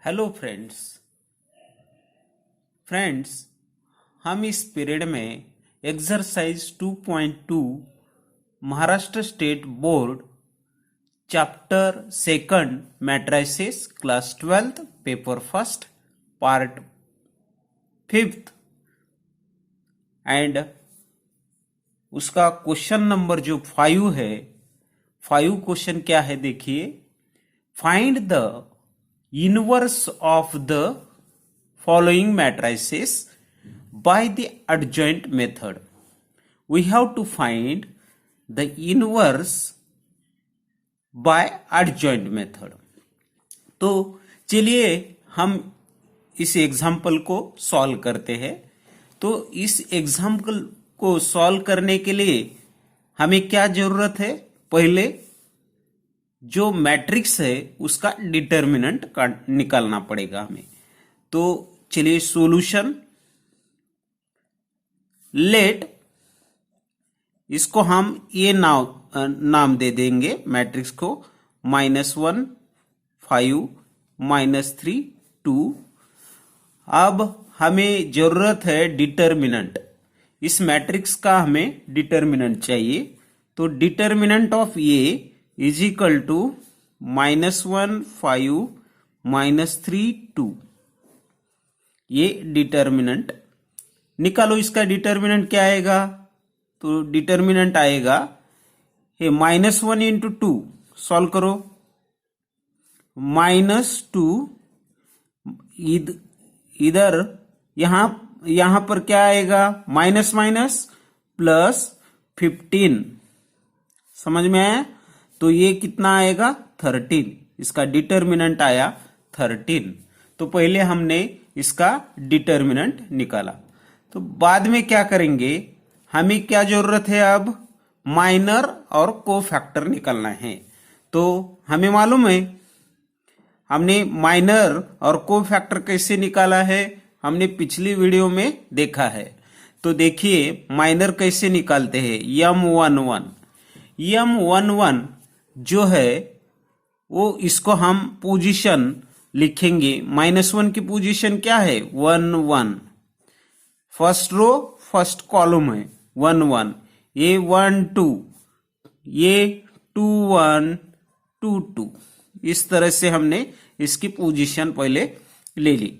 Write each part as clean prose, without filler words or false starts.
Hello friends हम इस period में exercise 2.2 Maharashtra state board chapter second matrices class 12th paper first part 5th and उसका question number जो 5 है 5 क्वेश्चन क्या है देखिए। Find the inverse of the following matrices by the adjoint method. We have to find the inverse by adjoint method. तो चलिए हम इस एग्जाम्पल को सॉल्व करते हैं। तो इस एग्जाम्पल को सॉल्व करने के लिए हमें क्या जरूरत है, पहले जो मैट्रिक्स है उसका डिटर्मिनेंट निकालना पड़ेगा हमें। तो चलिए सॉल्यूशन लेट इसको हम ये नाम दे देंगे मैट्रिक्स को -1 5 -3 2। अब हमें जरूरत है डिटर्मिनेंट, इस मैट्रिक्स का हमें डिटर्मिनेंट चाहिए। तो determinant of A is equal to -1 5 -3 2। ये डिटर्मिनेंट निकालो, इसका डिटर्मिनेंट क्या आएगा? तो डिटर्मिनेंट आएगा ये -1 इंटू 2, सॉल्व करो -2 इधर यहां पर क्या आएगा माइनस माइनस प्लस 15, समझ में आया? तो ये कितना आएगा 13, इसका डिटर्मिनेंट आया 13। तो पहले हमने इसका डिटर्मिनेंट निकाला। तो बाद में क्या करेंगे, हमें क्या जरूरत है अब माइनर और कोफैक्टर निकालना है। तो हमें मालूम है हमने माइनर और कोफैक्टर कैसे निकाला है, हमने पिछली वीडियो में देखा है। तो देखिए माइनर कैसे निकालते हैं। M11 जो है वो इसको हम पोजीशन लिखेंगे। -1 की पोजीशन क्या है 1 1, फर्स्ट रो फर्स्ट कॉलम है 1 1, ये 1 2, ये 2 1 2 2। इस तरह से हमने इसकी पोजीशन पहले ले ली।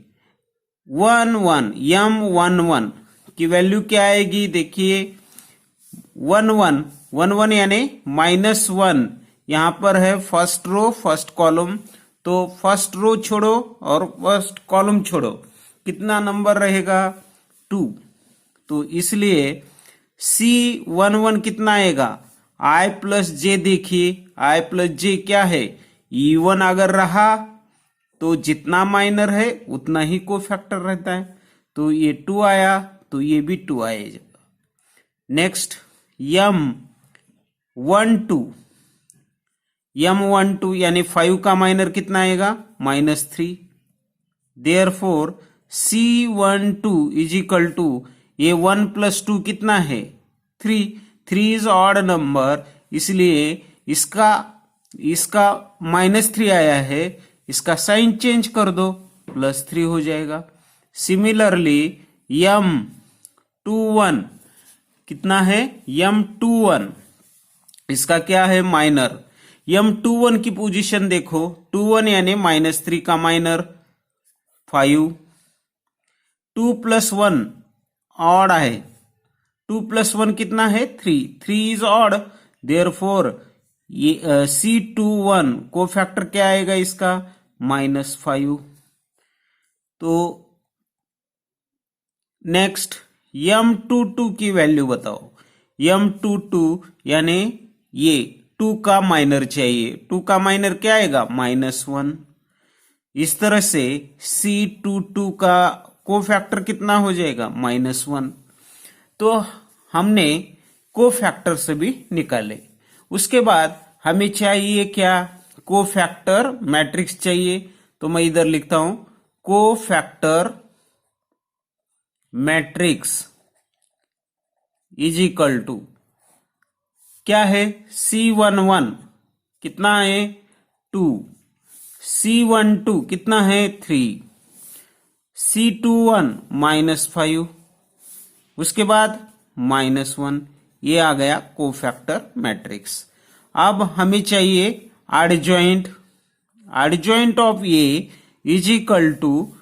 1 1 M11 की वैल्यू क्या आएगी देखिए 1 1 1 1 यानी -1, यहां पर है फर्स्ट रो फर्स्ट कॉलम। तो फर्स्ट रो छोड़ो और फर्स्ट कॉलम छोड़ो, कितना नंबर रहेगा 2। तो इसलिए C11 कितना आएगा I प्लस जे। देखिए I प्लस जे क्या है E1, अगर रहा तो जितना माइनर है उतना ही कोफैक्टर रहता है। तो ये 2 आया तो ये भी 2 आएगा। नेक्स्ट M12 यानी 5 का माइनर कितना आएगा -3। Therefore C12 is equal to ये 1 + 2 कितना है 3। 3 इज ऑड नंबर, इसलिए इसका -3 आया है, इसका साइन चेंज कर दो +3 हो जाएगा। सिमिलरली M21 कितना है M21, इसका क्या है माइनर। M21 की पोजीशन देखो 21 यानी -3 का माइनर 5। 2 + 1 ऑड है, 2 + 1 कितना है 3। 3 इज ऑड, देयरफॉर ये C21 कोफैक्टर क्या आएगा इसका -5। तो नेक्स्ट M22 की वैल्यू बताओ। M22 यानी ये 2 का माइनर चाहिए, 2 का माइनर क्या आएगा -1। इस तरह से C22 का कोफैक्टर कितना हो जाएगा -1। तो हमने कोफैक्टर से भी निकाले। उसके बाद हमें चाहिए क्या कोफैक्टर मैट्रिक्स चाहिए। तो मैं इधर लिखता हूं cofactor matrix is equal to क्या है C11 कितना है 2, C12 कितना है 3, C21 -5, उसके बाद -1, ये आ गया कोफैक्टर मैट्रिक्स। अब हमें चाहिए adjoint, adjoint of A is equal to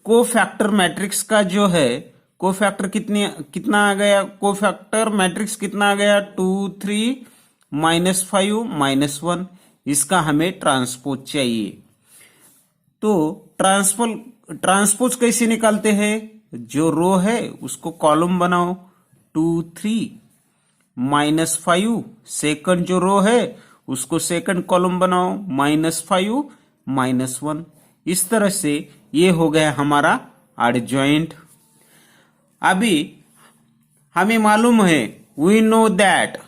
cofactor matrix का जो है कोफैक्टर कितना आ गया, कोफैक्टर मैट्रिक्स कितना आ गया 2 3 -5 -1, इसका हमें ट्रांसपोज चाहिए। तो ट्रांसपोज कैसे निकालते हैं, जो रो है उसको कॉलम बनाओ 2 3 -5, सेकंड जो रो है उसको सेकंड कॉलम बनाओ -5 -1, इस तरह से ये हो गया हमारा एडजॉइंट। अभी हमें मालूम है we know that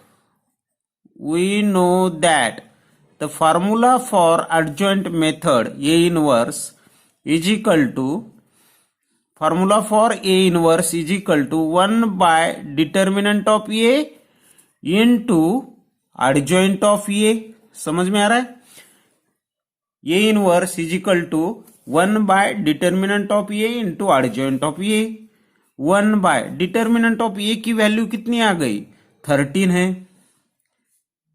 the formula for adjoint method A inverse is equal to, formula for A inverse is equal to 1 by determinant of A into adjoint of A. समझ में आ रहा है, A inverse is equal to 1 by determinant of A into adjoint of A. 1 by determinant of A की value कितनी आ गई 13 है,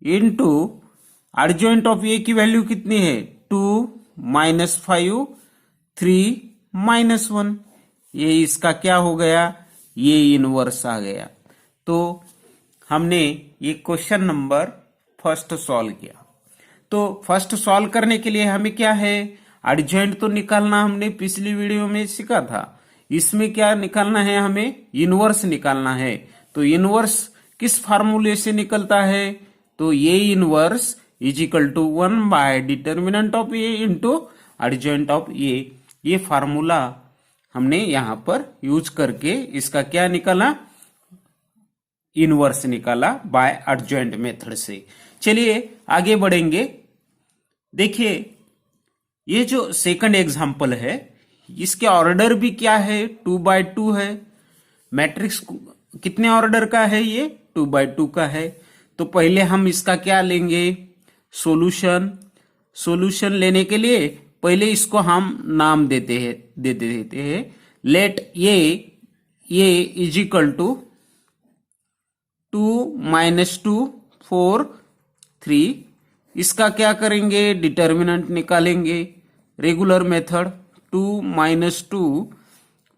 into adjoint of A की वैल्यू कितनी है 2 -5 3 -1, ये इसका क्या हो गया, ये इनवर्स आ गया। तो हमने ये क्वेश्चन नंबर फर्स्ट सॉल्व किया। तो फर्स्ट सॉल्व करने के लिए हमें क्या है, एडजॉइंट तो निकालना हमने पिछली वीडियो में सीखा था, इसमें क्या निकालना है, हमें इनवर्स निकालना है। तो इनवर्स किस फार्मूले से निकलता है, तो ये inverse is equal to 1 by determinant of A into adjoint of A. ये फार्मूला हमने यहां पर यूज करके इसका क्या निकाला, इनवर्स निकाला बाय एडजॉइंट मेथड से। चलिए आगे बढ़ेंगे। देखिए ये जो सेकंड एग्जांपल है इसके ऑर्डर भी क्या है 2/2 है, मैट्रिक्स कितने ऑर्डर का है, ये 2/2 का है। तो पहले हम इसका क्या लेंगे, सॉल्यूशन लेने के लिए पहले इसको हम नाम देते हैं let A is equal to 2 -2 4 3। इसका क्या करेंगे, डिटर्मिनेंट निकालेंगे, रेगुलर मेथड 2 -2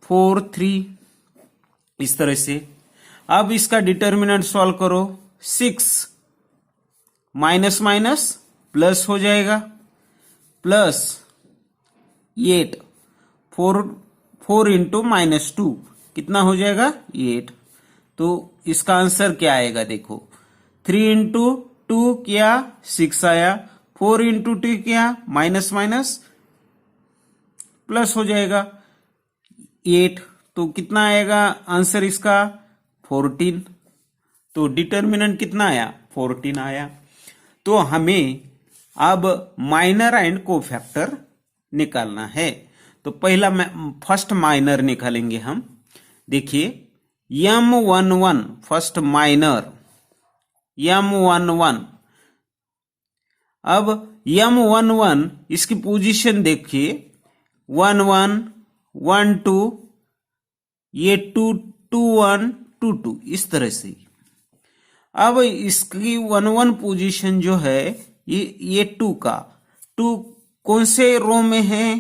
4 3, इस तरह से। अब इसका डिटर्मिनेंट सॉल्व करो, 6 माइनस माइनस प्लस हो जाएगा, प्लस 8 4 इंटू -2 कितना हो जाएगा 8। तो इसका आंसर क्या आएगा, देखो 3 इंटू 2 किया 6 आया, 4 इंटू 2 किया माइनस माइनस प्लस हो जाएगा 8। तो कितना आएगा आंसर इसका 14। तो डिटर्मिनेंट कितना आया 14 आया। तो हमें अब माइनर एंड कोफैक्टर निकालना है। तो पहला फर्स्ट माइनर निकालेंगे हम। देखिए M11 फर्स्ट माइनर M11। अब M11 इसकी पोजीशन देखिए 1 1 1 2, ये 2 2 1 2 2, इस तरह से। अब इसकी 1 1 पोजीशन जो है ये 2 का 2 कौन से रो में है,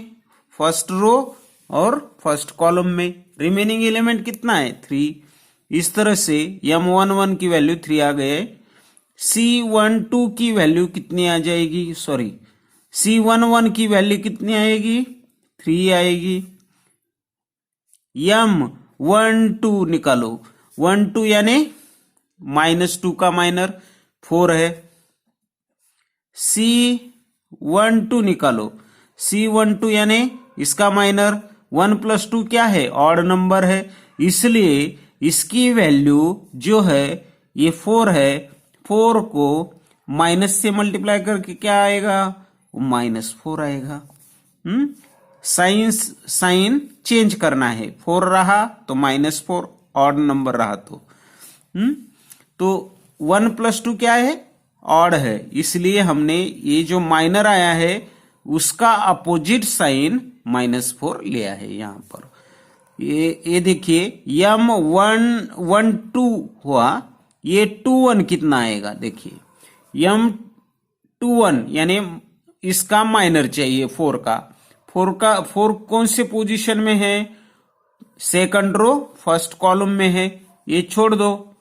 फर्स्ट रो और फर्स्ट कॉलम में। रिमेनिंग एलिमेंट कितना है 3। इस तरह से M11 की वैल्यू 3 आ गए। C12 की वैल्यू कितनी आ जाएगी, सॉरी C11 की वैल्यू कितनी आएगी 3 आएगी। M12 निकालो, 1 2 यानी -2 का माइनर 4 है। C12 निकालो, C12 यानी इसका माइनर 1 + 2 क्या है, ऑड नंबर है, इसलिए इसकी वैल्यू जो है ये 4 है। 4 को माइनस से मल्टीप्लाई करके क्या आएगा, -4 आएगा। साइन चेंज करना है, 4 रहा तो -4, ऑड नंबर रहा तो 1 + 2 क्या है, ऑड है, इसलिए हमने ये जो माइनर आया है उसका अपोजिट साइन -4 लिया है यहाँ पर। ये देखिए M112 हुआ, ये 21 कितना आएगा देखिए, M21 यानी इसका माइनर चाहिए 4 का। 4 कौन से पोजीशन में है? सेकंड रो फर्स्ट कॉलम में है। ये छोड़ दो,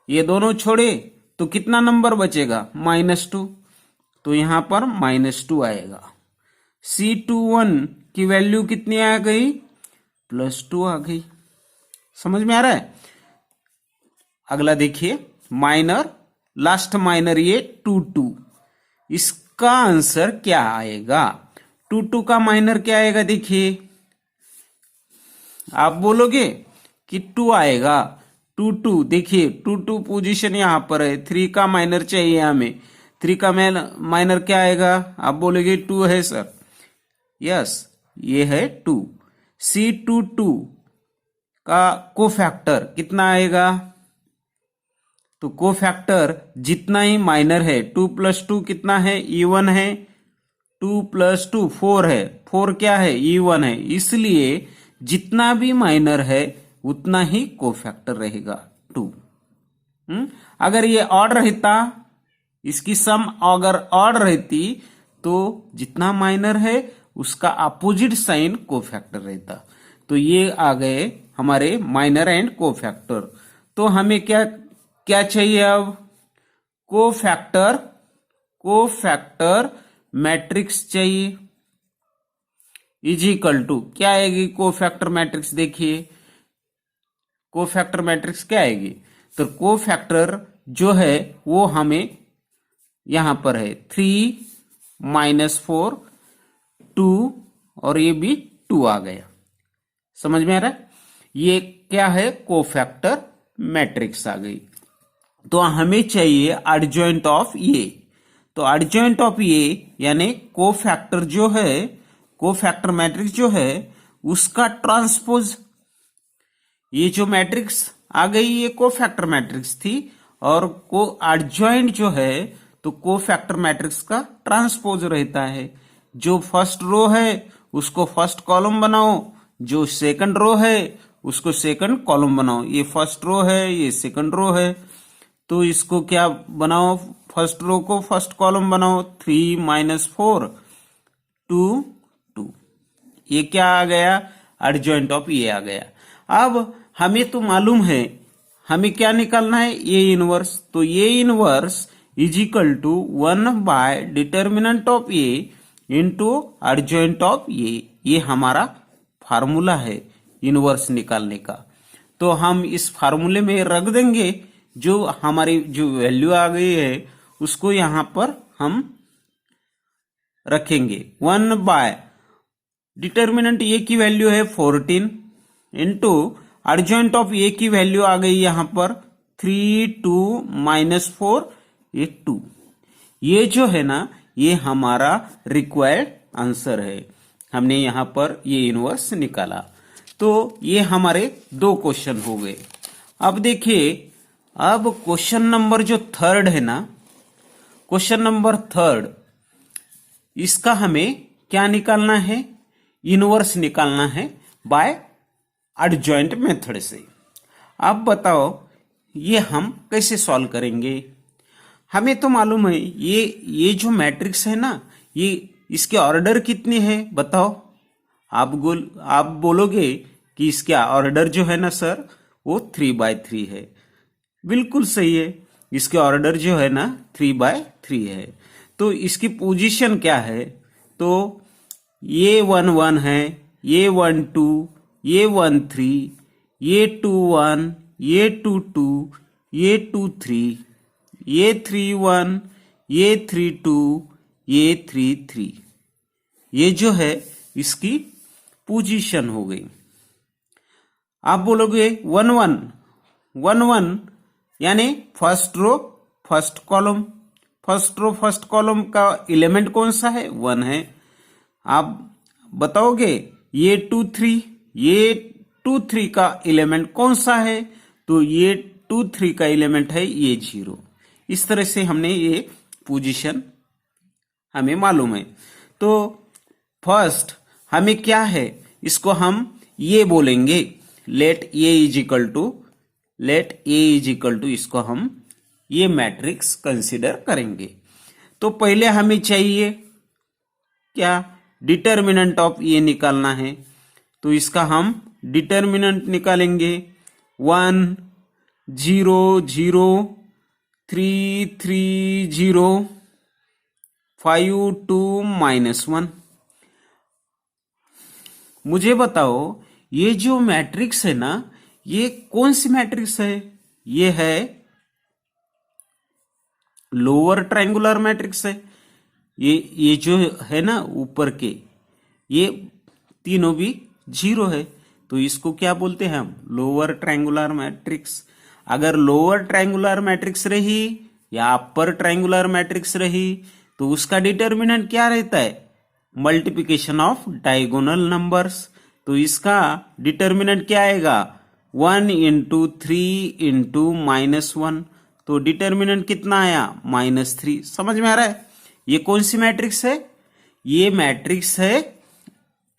ये दोनों छोड़े तो कितना नंबर बचेगा? -2। तो यहां पर -2 आएगा। C21 की वैल्यू कितनी आ गई? +2 आ गई। समझ में आ रहा है? अगला देखिए माइनर, लास्ट माइनर ये 2 इसका आंसर क्या आएगा? 2 का माइनर क्या आएगा? देखिए आप बोलोगे कि 2 आएगा। 2 देखिए 2 पोजीशन यहां पर है। 3 का माइनर चाहिए हमें। 3 का माइनर क्या आएगा? आप बोलोगे 2 है सर। यस, ये है 2। C22 का कोफैक्टर कितना आएगा? तो कोफैक्टर जितना ही माइनर है, 2 + 2 कितना है? E1 है। 2 + 2 4 है। 4 क्या है? E1 है। इसलिए जितना भी माइनर है उतना ही कोफैक्टर रहेगा 2। अगर ये ऑड रहता, इसकी सम अगर ऑड रहती तो जितना माइनर है उसका अपोजिट साइन कोफैक्टर रहता। तो ये आ गए हमारे माइनर एंड कोफैक्टर। तो हमें क्या क्या चाहिए अब? कोफैक्टर मैट्रिक्स चाहिए। इजिकल टू क्या आएगी कोफैक्टर मैट्रिक्स? देखिए कोफैक्टर मैट्रिक्स क्या आएगी? तो कोफैक्टर जो है वो हमें यहां पर है 3 -4 2 और ये भी 2 आ गया। समझ में आ रहा है? ये क्या है? कोफैक्टर मैट्रिक्स आ गई। तो हमें चाहिए एडजॉइंट ऑफ ये। तो एडजॉइंट ऑफ ये यानी कोफैक्टर जो है, कोफैक्टर मैट्रिक्स जो है उसका ट्रांसपोज। ये जो मैट्रिक्स आ गई ये कोफैक्टर मैट्रिक्स थी, और को एडजॉइंट जो है तो कोफैक्टर मैट्रिक्स का ट्रांसपोज रहता है। जो फर्स्ट रो है उसको फर्स्ट कॉलम बनाओ, जो सेकंड रो है उसको सेकंड कॉलम बनाओ। ये फर्स्ट रो है, ये सेकंड रो है, तो इसको क्या बनाओ? फर्स्ट रो को फर्स्ट कॉलम बनाओ। 3 - 4 2 2। ये क्या आ गया? एडजॉइंट ऑफ ये आ गया। अब हमें तो मालूम है हमें क्या निकालना है? ये इनवर्स। तो ये inverse is equal to one by determinant of A into adjoint of ये हमारा फार्मूला है इनवर्स निकालने का। तो हम इस फार्मूले में रख देंगे। जो हमारी जो वैल्यू आ गई है उसको यहां पर हम रखेंगे। 1/डिटर्मिनेंट ए की वैल्यू है 14 इंटू एडजॉइंट ऑफ ए की वैल्यू आ गई यहां पर 3 2 -4 ये 2। ये जो है ना ये हमारा रिक्वायर्ड आंसर है। हमने यहां पर ये इनवर्स निकाला। तो ये हमारे 2 क्वेश्चन हो गए। अब देखिए, अब क्वेश्चन नंबर जो 3 है ना, क्वेश्चन नंबर 3 इसका हमें क्या निकालना है? इनवर्स निकालना है बाय एडजॉइंट मेथड से। अब बताओ ये हम कैसे सॉल्व करेंगे? हमें तो मालूम है ये जो मैट्रिक्स है ना, ये इसके ऑर्डर कितने हैं बताओ? आप बोलोगे कि इसका ऑर्डर जो है ना सर वो 3/3 है। बिल्कुल सही है, इसके ऑर्डर जो है ना 3/3 है। तो इसकी पोजीशन क्या है? तो ये 1 1 है, ये 1 2, ये 1 3, ये 2 1, ये 2 2, ये 2 3, ये 3 1, ये 3 2, ये 3 3। ये जो है इसकी पोजीशन हो गई। आप बोलोगे 1 1 1 1 यानी first row first column. First row first column का एलिमेंट कौन सा है? 1 है। आप बताओगे ये 2 3, ये 2 3 का एलिमेंट कौन सा है? तो ये 2 3 का एलिमेंट है ये 0। इस तरह से हमने ये पोजीशन हमें मालूम है। तो फर्स्ट हमें क्या है, इसको हम ये बोलेंगे, let A is equal to इसको हम ये मैट्रिक्स कंसीडर करेंगे। तो पहले हमें चाहिए क्या, डिटर्मिनेंट ऑफ ए निकालना है। तो इसका हम डिटर्मिनेंट निकालेंगे 1 0 0 3 3 0 5 2 -1। मुझे बताओ ये जो मैट्रिक्स है ना, ये कौन सी मैट्रिक्स है? ये है लोअर ट्रायंगुलर मैट्रिक्स है। ये जो है ना ऊपर के, ये तीनों भी 0 है, तो इसको क्या बोलते हैं हम? Lower triangular matrix. अगर लोअर ट्रायंगुलर मैट्रिक्स रही या अपर ट्रायंगुलर मैट्रिक्स रही तो उसका डिटर्मिनेंट क्या रहता है? Multiplication of diagonal numbers. तो इसका डिटर्मिनेंट क्या आएगा? 1 × 3 × -1। तो डिटर्मिनेंट कितना आया? -3। समझ में आ रहा है? ये कौन सी मैट्रिक्स है? ये मैट्रिक्स है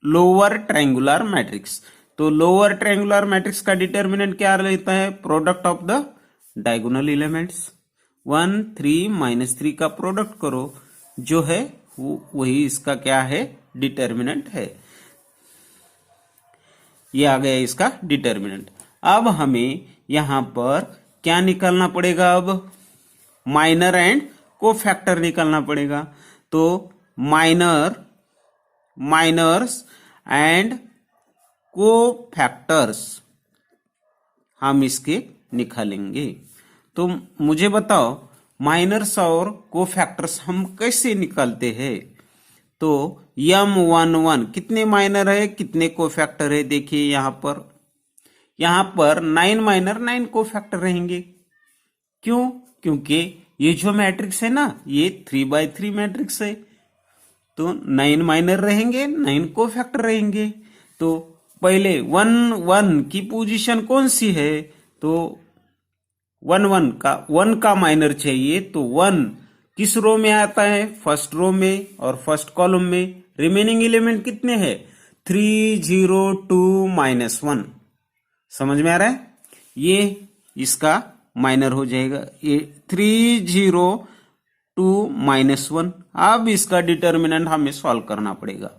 लोअर ट्रायंगुलर मैट्रिक्स। तो लोअर ट्रायंगुलर मैट्रिक्स का डिटर्मिनेंट क्या रहता है? Product of the diagonal elements. 1 3 -3 का प्रोडक्ट करो, जो है वही इसका क्या है? डिटर्मिनेंट है। ये आ गया इसका डिटर्मिनेंट। अब हमें यहां पर क्या निकालना पड़ेगा? अब माइनर एंड कोफैक्टर निकालना पड़ेगा। तो माइनर्स एंड कोफैक्टर्स हम इसके निकालेंगे। तो मुझे बताओ माइनर्स और कोफैक्टर्स हम कैसे निकालते हैं? तो M11 कितने माइनर है, कितने कोफैक्टर है? देखिए यहां पर 9 माइनर 9 कोफैक्टर रहेंगे। क्यों? क्योंकि ये जो मैट्रिक्स है ना, ये 3/3 मैट्रिक्स है। तो 9 माइनर रहेंगे, 9 कोफैक्टर रहेंगे। तो पहले 1 1 की पोजीशन कौन सी है? तो 1 का माइनर चाहिए। तो 1 किस रो में आता है? फर्स्ट रो में और फर्स्ट कॉलम में। रिमेनिंग एलिमेंट कितने हैं? 3 0 2 -1। समझ में आ रहा है? ये इसका माइनर हो जाएगा, ये 3 0 2 -1। अब इसका डिटर्मिनेंट हमें सॉल्व करना पड़ेगा।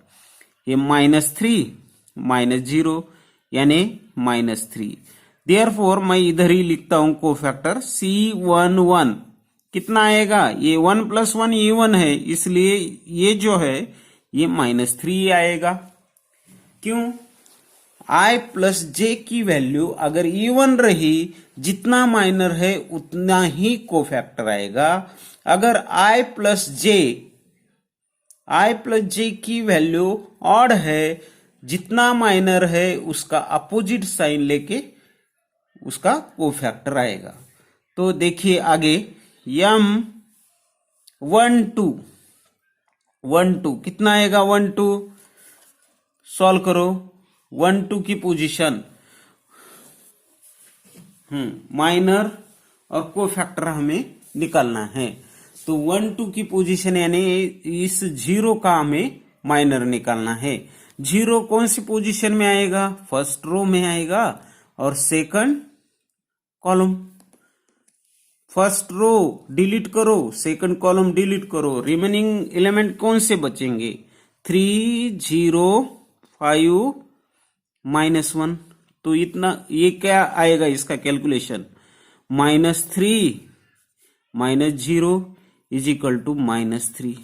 ये -3 -0 यानी -3। देयरफॉर मैं इधर ही लिखता हूं कोफैक्टर C11 कितना आएगा? ये 1 + 1 even है, इसलिए ये जो है ये -3 आएगा। क्यों? I + j की वैल्यू अगर even रही, जितना माइनर है उतना ही कोफैक्टर आएगा। अगर I + j की वैल्यू ऑड है, जितना माइनर है उसका अपोजिट साइन लेके उसका कोफैक्टर आएगा। तो देखिए आगे M12 कितना आएगा? 1 2 सॉल्व करो। 1 2 की पोजीशन माइनर और कोफैक्टर हमें निकालना है। तो 1 2 की पोजीशन यानी इस 0 का हमें माइनर निकालना है। 0 कौन सी पोजीशन में आएगा? फर्स्ट रो में आएगा और second column. First row delete करो, सेकंड कॉलम डिलीट करो, रिमेनिंग एलिमेंट कौन से बचेंगे? 3 0 5 -1। तो इतना, ये क्या आएगा इसका कैलकुलेशन? -3 -0 = -3।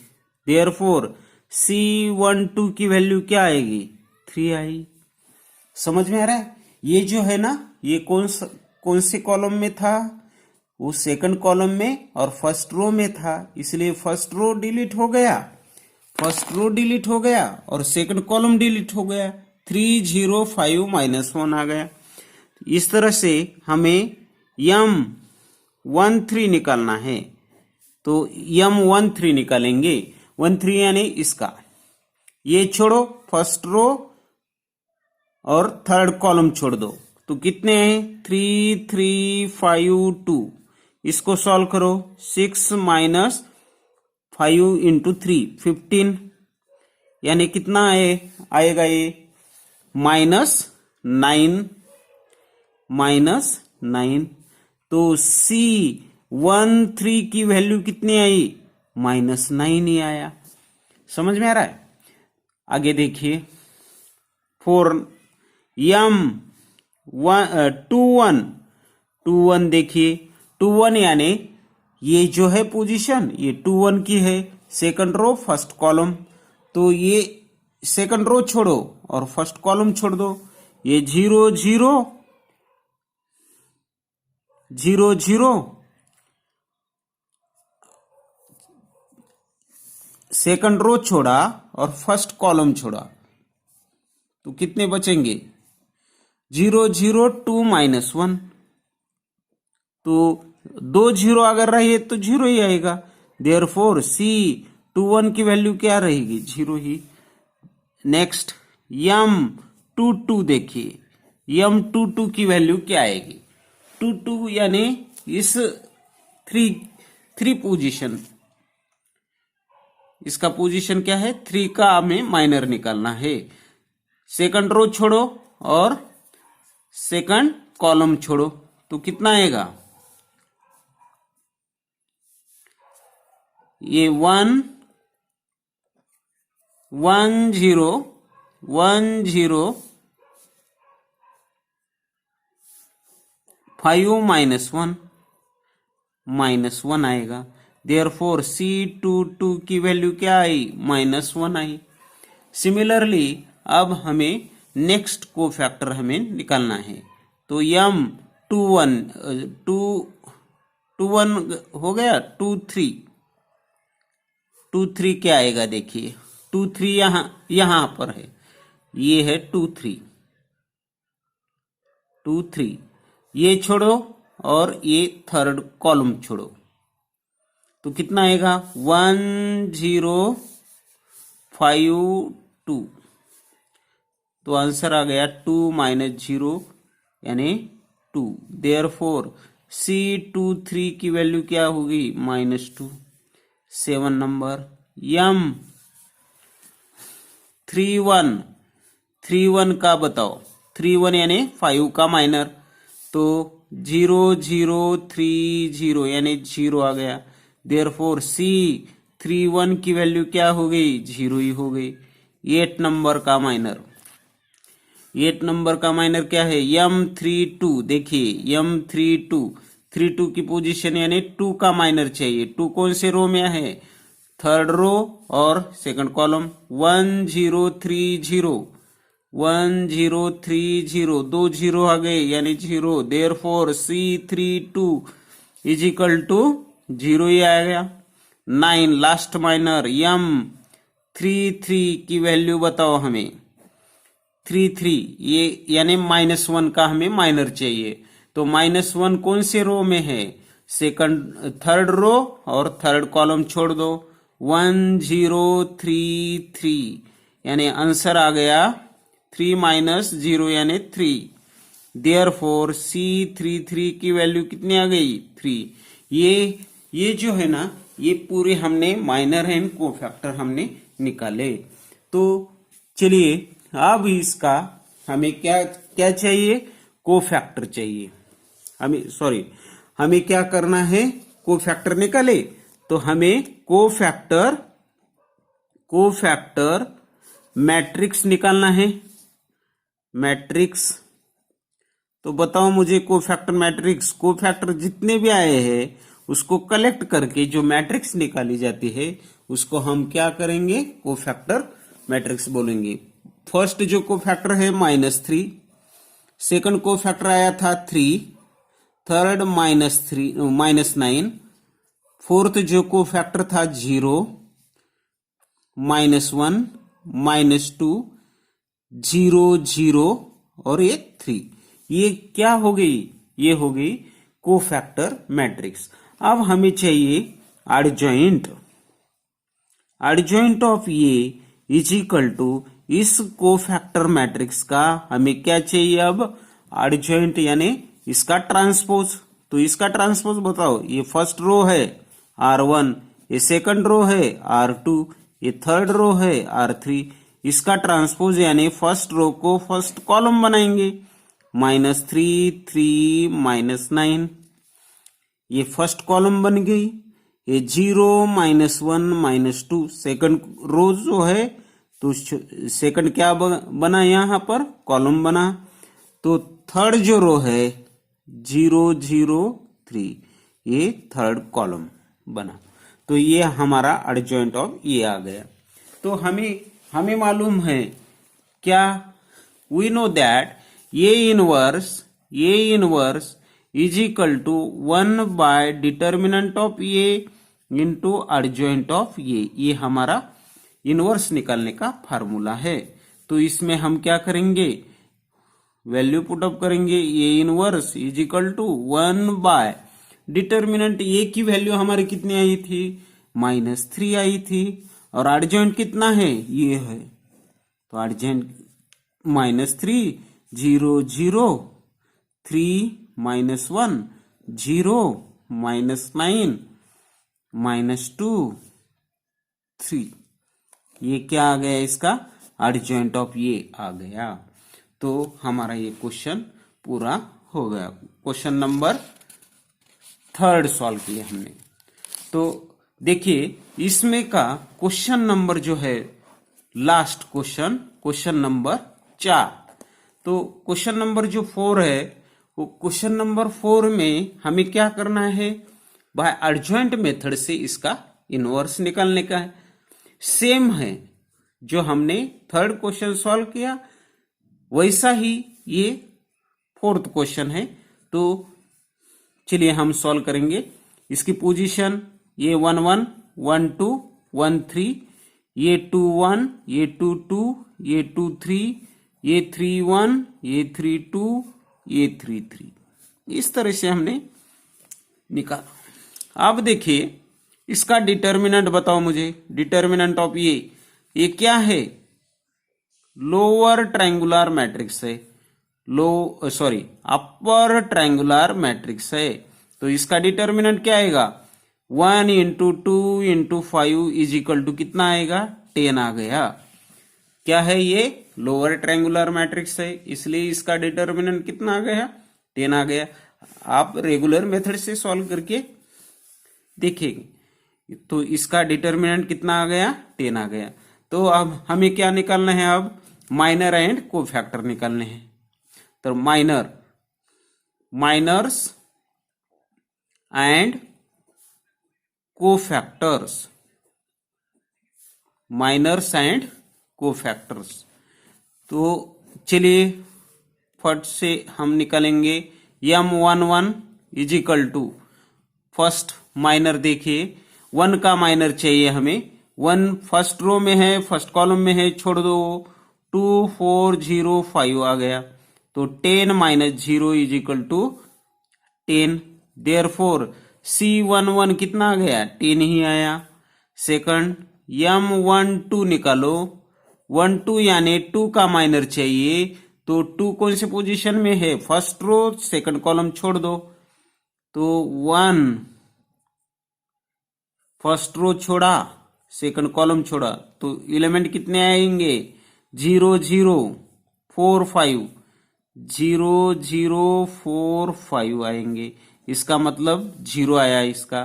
देयरफॉर C12 की वैल्यू क्या आएगी? 3 आएगी। समझ में आ रहा है? ये जो है ना, ये कौन से कॉलम में था? वो सेकंड कॉलम में और फर्स्ट रो में था, इसलिए फर्स्ट रो डिलीट हो गया और सेकंड कॉलम डिलीट हो गया। 3 0 5 -1 आ गया। इस तरह से हमें M13 निकालना है। तो M13 निकालेंगे। 13 यानी इसका, ये छोड़ो, फर्स्ट रो और थर्ड कॉलम छोड़ दो। तो कितने हैं? 3 3 5 2। इसको सॉल्व करो। 6 - 5 × 3 15। यानी कितना आएगा ये -9। तो C13 की वैल्यू कितनी आई? -9 ही आया। समझ में आ रहा है? आगे देखिए 21 देखिए 21 यानी ये जो है पोजीशन ये 21 की है, सेकंड रो फर्स्ट कॉलम। तो ये सेकंड रो छोड़ो और फर्स्ट कॉलम छोड़ दो। ये 0 0 0 0 सेकंड रो छोड़ा और फर्स्ट कॉलम छोड़ा तो कितने बचेंगे? 0 0 2 -1। तो 2 0 अगर रहे तो 0 ही आएगा। देयरफॉर C21 की वैल्यू क्या रहेगी? 0 ही। नेक्स्ट M22 देखिए M22 की वैल्यू क्या आएगी? 22 यानी इस थ्री पोजीशन, इसका पोजीशन क्या है? 3 का हमें माइनर निकालना है। सेकंड रो छोड़ो और सेकंड कॉलम छोड़ो तो कितना आएगा? ये 1 1 0 1 0 5 -1 आएगा। देयरफॉर C22 की वैल्यू क्या आई? -1 आई। सिमिलरली अब हमें नेक्स्ट को फैक्टर हमें निकालना है। तो M21 हो गया। 23 क्या आएगा? देखिए 23 यहां पर है, ये है 23 ये छोड़ो और ये थर्ड कॉलम छोड़ो तो कितना आएगा? 1 0 5 2। तो आंसर आ गया 2 - 0 यानी 2। देयरफॉर C23 की वैल्यू क्या होगी? -2। 7 नंबर। M31 का बताओ। 31 यानी 5 का माइनर। तो 0 0 3 0 यानी 0 आ गया। देयरफॉर C31 की वैल्यू क्या हो गई? 0 ही हो गई। 8 नंबर का माइनर। 8 नंबर का माइनर क्या है? M32 देखिए M32 की पोजीशन यानी 2 का माइनर चाहिए। 2 कौन से रो में है? थर्ड रो और सेकंड कॉलम। 1 0 3 0 1 0 3 0 2 0 आ गए यानी 0। Therefore C32 is equal to 0 ही आ गया। 9 लास्ट माइनर M33 की वैल्यू बताओ हमें। 33 ये यानी -1 का हमें माइनर चाहिए। तो -1 कौन से रो में है? थर्ड रो और थर्ड कॉलम छोड़ दो। 1 0 3 3 यानी आंसर आ गया 3 - 0 यानी 3। देयरफॉर C33 की वैल्यू कितनी आ गई? 3। ये जो है ना ये पूरे हमने माइनर एंड कोफैक्टर हमने निकाले। तो चलिए अब इसका हमें क्या क्या चाहिए? कोफैक्टर चाहिए। हमें क्या करना है? कोफैक्टर निकाले तो हमें कोफैक्टर मैट्रिक्स निकालना है। मैट्रिक्स तो बताओ मुझे कोफैक्टर मैट्रिक्स। कोफैक्टर जितने भी आए हैं उसको कलेक्ट करके जो मैट्रिक्स निकाली जाती है उसको हम क्या करेंगे? कोफैक्टर मैट्रिक्स बोलेंगे। फर्स्ट जो कोफैक्टर है -3, सेकंड कोफैक्टर आया था 3, थर्ड -9, फोर्थ जो कोफैक्टर था 0, -1, -2, 0 0 और ये 3। ये क्या हो गई? ये हो गई कोफैक्टर मैट्रिक्स। अब हमें चाहिए एडजॉइंट ऑफ ये इज इक्वल टू इस कोफैक्टर मैट्रिक्स का हमें क्या चाहिए? अब एडजॉइंट यानी इसका ट्रांसपोज। तो इसका ट्रांसपोज बताओ। ये फर्स्ट रो है R1, ये सेकंड रो है R2, ये थर्ड रो है R3, इसका ट्रांसपोज यानी फर्स्ट रो को फर्स्ट कॉलम बनाएंगे, -3 3 -9, ये फर्स्ट कॉलम बन गई। ये 0 -1 -2 सेकंड रो जो है, तो सेकंड क्या बना यहां पर, कॉलम बना। तो थर्ड जो रो है 0 0 3, ये थर्ड कॉलम बना। तो ये हमारा एडजॉइंट ऑफ ये आ गया। तो हमें मालूम है क्या, वी नो दैट ये inverse is equal to 1 by determinant of ये इंटू एडजॉइंट ऑफ ये हमारा इनवर्स निकालने का फार्मूला है। तो इसमें हम क्या करेंगे, वैल्यू पुटअप करेंगे, ये inverse is equal to 1 by determinant A की वैल्यू हमारी कितनी आई थी, -3 आई थी, और एडजॉइंट कितना है, ये है। तो एडजॉइंट -3 0 0 3 -1 0 -9 -2 3, ये क्या आ गया, इसका एडजॉइंट ऑफ ये आ गया। तो हमारा ये क्वेश्चन पूरा हो गया। क्वेश्चन नंबर 3 सॉल्व किया हमने। तो देखिए इसमें का क्वेश्चन नंबर जो है लास्ट क्वेश्चन नंबर 4। तो क्वेश्चन नंबर जो 4 है, वो क्वेश्चन नंबर 4 में हमें क्या करना है, बाय एडजॉइंट मेथड से इसका इनवर्स निकालने का है। सेम है जो हमने थर्ड क्वेश्चन सॉल्व किया, वैसा ही ये 4th क्वेश्चन है। तो चलिए हम सॉल्व करेंगे। इसकी पोजीशन ये 1 1 1 2 1 3, ये 2 1, ये 2 2, ये 2 3, ये 3 1, ये 3 2, ये 3 3, इस तरह से हमने निकाला। अब देखिए इसका डिटर्मिनेंट बताओ मुझे। डिटर्मिनेंट ऑफ ये क्या है, लोअर ट्रायंगुलर मैट्रिक्स है, अपर ट्रायंगुलर मैट्रिक्स है। तो इसका डिटर्मिनेंट क्या आएगा, 1 × 2 × 5 इज इक्वल टू कितना आएगा, 10 आ गया। क्या है ये, लोअर ट्रायंगुलर मैट्रिक्स है, इसलिए इसका डिटर्मिनेंट कितना आ गया, 10 आ गया। आप रेगुलर मेथड से सॉल्व करके देखेंगे तो इसका डिटर्मिनेंट कितना आ गया, 10 आ गया। तो अब हमें क्या निकालना है, अब माइनर एंड कोफैक्टर निकालने हैं। तो minors and cofactors, minors and cofactors. तो चलिए फट से हम निकालेंगे। M11 is equal to, first minor देखिए 1 का माइनर चाहिए हमें, 1 फर्स्ट रो में है, फर्स्ट कॉलम में है, छोड़ दो, 2 4 0 5 आ गया। तो 10 - 0 is equal to 10। Therefore C11 कितना आ गया, 10 ही आया। सेकंड M12 निकालो, 1 2 यानी 2 का माइनर चाहिए, तो 2 कौन से पोजीशन में है, फर्स्ट रो, सेकंड कॉलम छोड़ दो। तो 1 फर्स्ट रो छोड़ा, सेकंड कॉलम छोड़ा, तो एलिमेंट कितने आएंगे, 0 0 4 5, 0 0 4 5 आएंगे। इसका मतलब 0 आया इसका।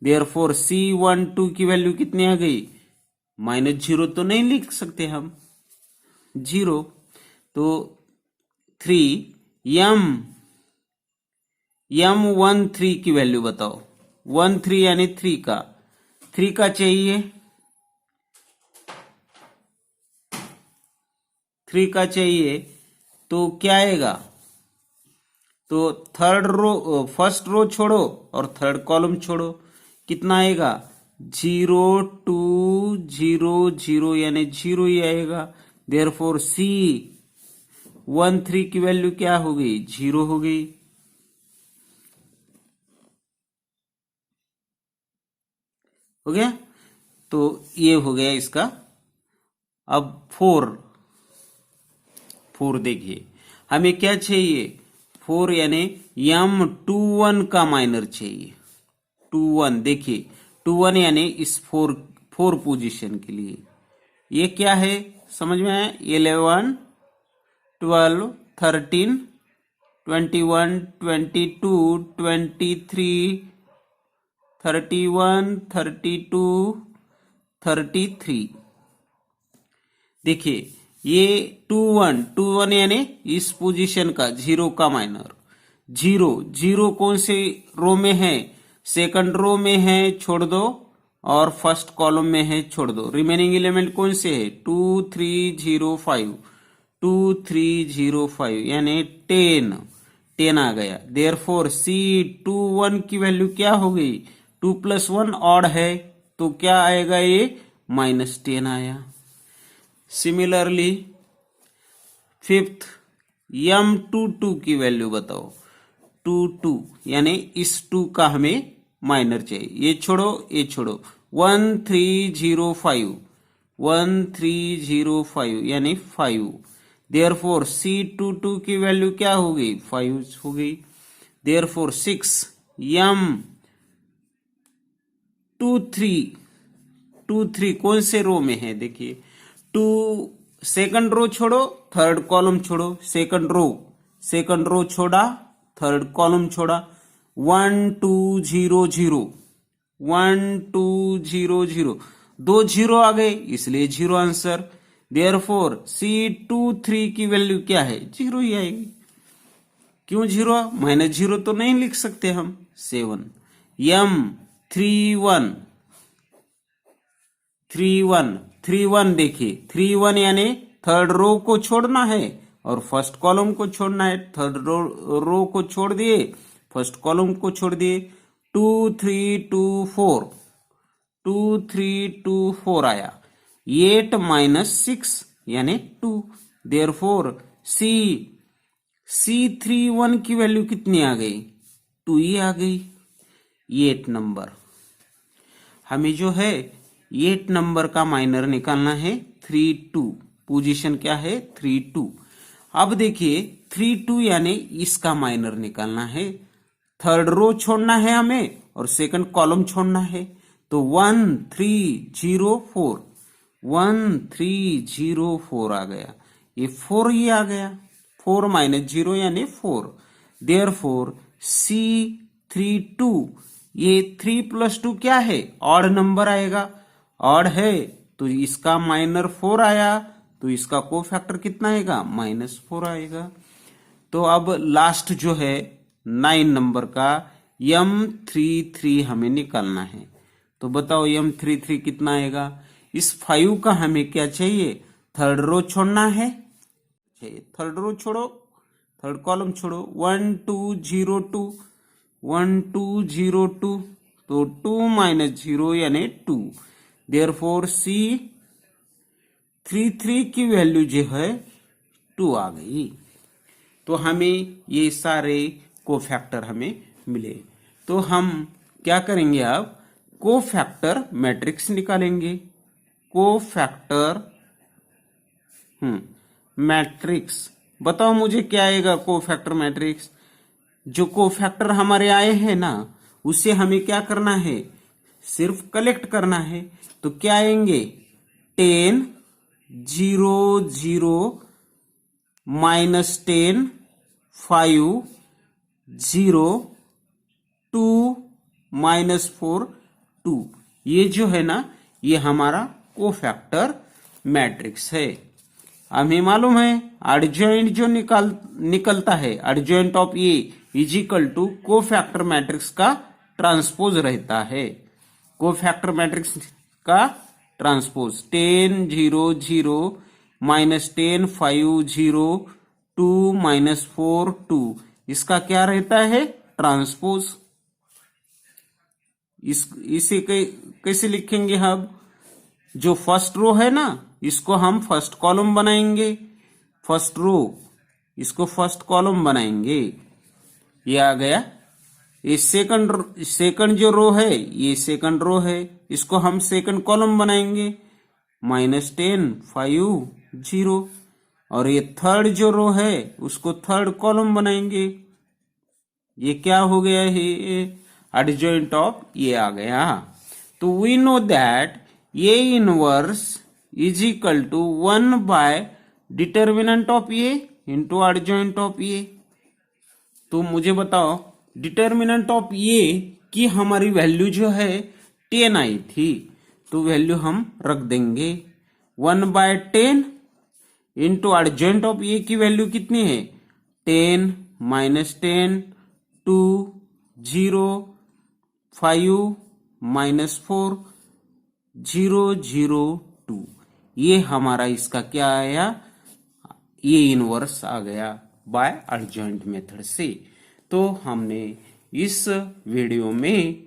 देयरफॉर C12 की वैल्यू कितनी आ गई, -0 तो नहीं लिख सकते हम, 0। तो 3 M13 की वैल्यू बताओ, 13 यानी 3 का चाहिए, 3 का चाहिए। तो क्या आएगा, तो थर्ड रो, फर्स्ट रो छोड़ो और थर्ड कॉलम छोड़ो, कितना आएगा, 0 2 0 0 यानी 0 ही आएगा। देयरफॉर C13 की वैल्यू क्या हो गई, 0 हो गई। हो गया, तो ये हो गया इसका। अब 4 देखिए हमें क्या चाहिए, 4 यानी M21 का माइनर चाहिए, 21 देखिए 21 यानी इस 4 पोजीशन के लिए। ये क्या है समझ में आया? 11, 12, 13, 21, 22, 23, 31, 32, 33। देखिए ये 2 1 यानी इस पोजीशन का 0 का माइनर। 0 कौन से रो में है? सेकंड रो में है, छोड़ दो, और फर्स्ट कॉलम में है, छोड़ दो। रिमेनिंग एलिमेंट कौन से है? 2 3 0 5, 2 3 0 5 यानी 10 आ गया। देयरफॉर C21 की वैल्यू क्या हो गई? 2 + 1 ऑड है, तो क्या आएगा? ये -10 आया। सिमिलरली फिफ्थ M22 की वैल्यू बताओ। 2 यानी इस 2 का हमें माइनर चाहिए। ये छोड़ो, ये छोड़ो। 1 3 0 5, 1 3 0 5 यानी 5। देयरफॉर C22 की वैल्यू क्या हो गई? 5 हो गई। देयरफॉर 6 M23 कौन से रो में है? देखिए 2 सेकंड रो छोड़ो, थर्ड कॉलम छोड़ो। सेकंड रो छोड़ा, थर्ड कॉलम छोड़ा। 1 2 0 0, 1 2 0 0, 2 0 आ गए इसलिए 0 आंसर। देयरफॉर C23 की वैल्यू क्या है? 0 ही आएगी। क्यों 0? -0 तो नहीं लिख सकते हम। 7 M31 देखिए 31 यानी थर्ड रो को छोड़ना है और फर्स्ट कॉलम को छोड़ना है। थर्ड रो को छोड़ दिए, फर्स्ट कॉलम को छोड़ दिए। 2 3 2 4, 2 3 2 4 आया। 8 -6 यानी 2। देयरफॉर C31 की वैल्यू कितनी आ गई? 2 ही आ गई। 8 नंबर हमें जो है 8 नंबर का माइनर निकालना है। 3 2 पोजीशन क्या है? 3 2। अब देखिए 3 2 यानी इसका माइनर निकालना है। थर्ड रो छोड़ना है हमें और सेकंड कॉलम छोड़ना है। तो 1 3 0 4, 1 3 0 4 आ गया। ये 4 ही आ गया। 4 -0 यानी 4। देयरफॉर C32 ये 3 + 2 क्या है? ऑड नंबर आएगा। ऑड है तो इसका माइनर 4 आया, तो इसका कोफैक्टर कितना आएगा? -4 आएगा। तो अब लास्ट जो है 9 नंबर का M33 हमें निकालना है। तो बताओ M33 कितना आएगा? इस 5 का हमें क्या चाहिए? थर्ड रो छोड़ना है। थर्ड रो छोड़ो, थर्ड कॉलम छोड़ो। 1 2 0 2, 1 2 0 2, तो 2 -0 यानी 2। देयरफॉर C33 की वैल्यू जो है 2 आ गई। तो हमें ये सारे कोफैक्टर हमें मिले। तो हम क्या करेंगे? अब कोफैक्टर मैट्रिक्स निकालेंगे। कोफैक्टर मैट्रिक्स बताओ मुझे क्या आएगा? कोफैक्टर मैट्रिक्स जो कोफैक्टर हमारे आए हैं ना, उसे हमें क्या करना है? सिर्फ कलेक्ट करना है। तो क्या आएंगे? 10 0 0 -10 5 0 2 -4 2। ये जो है ना, ये हमारा कोफैक्टर मैट्रिक्स है। हमें मालूम है एडजॉइंट जो निकलता है, adjoint of A is equal to cofactor matrix का ट्रांसपोज रहता है। कोफैक्टर मैट्रिक्स का ट्रांसपोज 10 0 0 -10 5 0 2 -4 2, इसका क्या रहता है? ट्रांसपोज। इसे कैसे लिखेंगे? हम जो फर्स्ट रो है ना, इसको हम फर्स्ट कॉलम बनाएंगे। फर्स्ट रो इसको फर्स्ट कॉलम बनाएंगे। ये आ गया। ये सेकंड जो रो है, ये सेकंड रो है, इसको हम सेकंड कॉलम बनाएंगे। -10 5 0। और ये थर्ड जो रो है, उसको थर्ड कॉलम बनाएंगे। ये क्या हो गया है? एडजॉइंट ऑफ ये आ गया। तो we know that A inverse is equal to 1 by determinant of A into adjoint of A. तो मुझे बताओ डिटर्मिनेंट ऑफ ए की हमारी वैल्यू जो है 10 आई थी, तो वैल्यू हम रख देंगे 1/10 इंटू एडजॉइंट ऑफ ए की वैल्यू कितनी है 10 -10 2 0 5 -4 0 0 2। ये हमारा इसका क्या आया, ये इनवर्स आ गया बाय एडजॉइंट मेथड से। तो हमने इस वीडियो में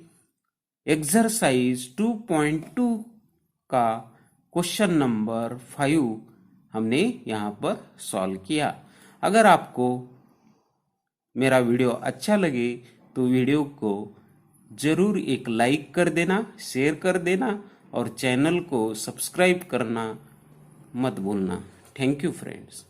एक्सरसाइज 2.2 का क्वेश्चन नंबर 5 हमने यहां पर सॉल्व किया। अगर आपको मेरा वीडियो अच्छा लगे तो वीडियो को जरूर एक लाइक कर देना, शेयर कर देना और चैनल को सब्सक्राइब करना मत भूलना। Thank you friends.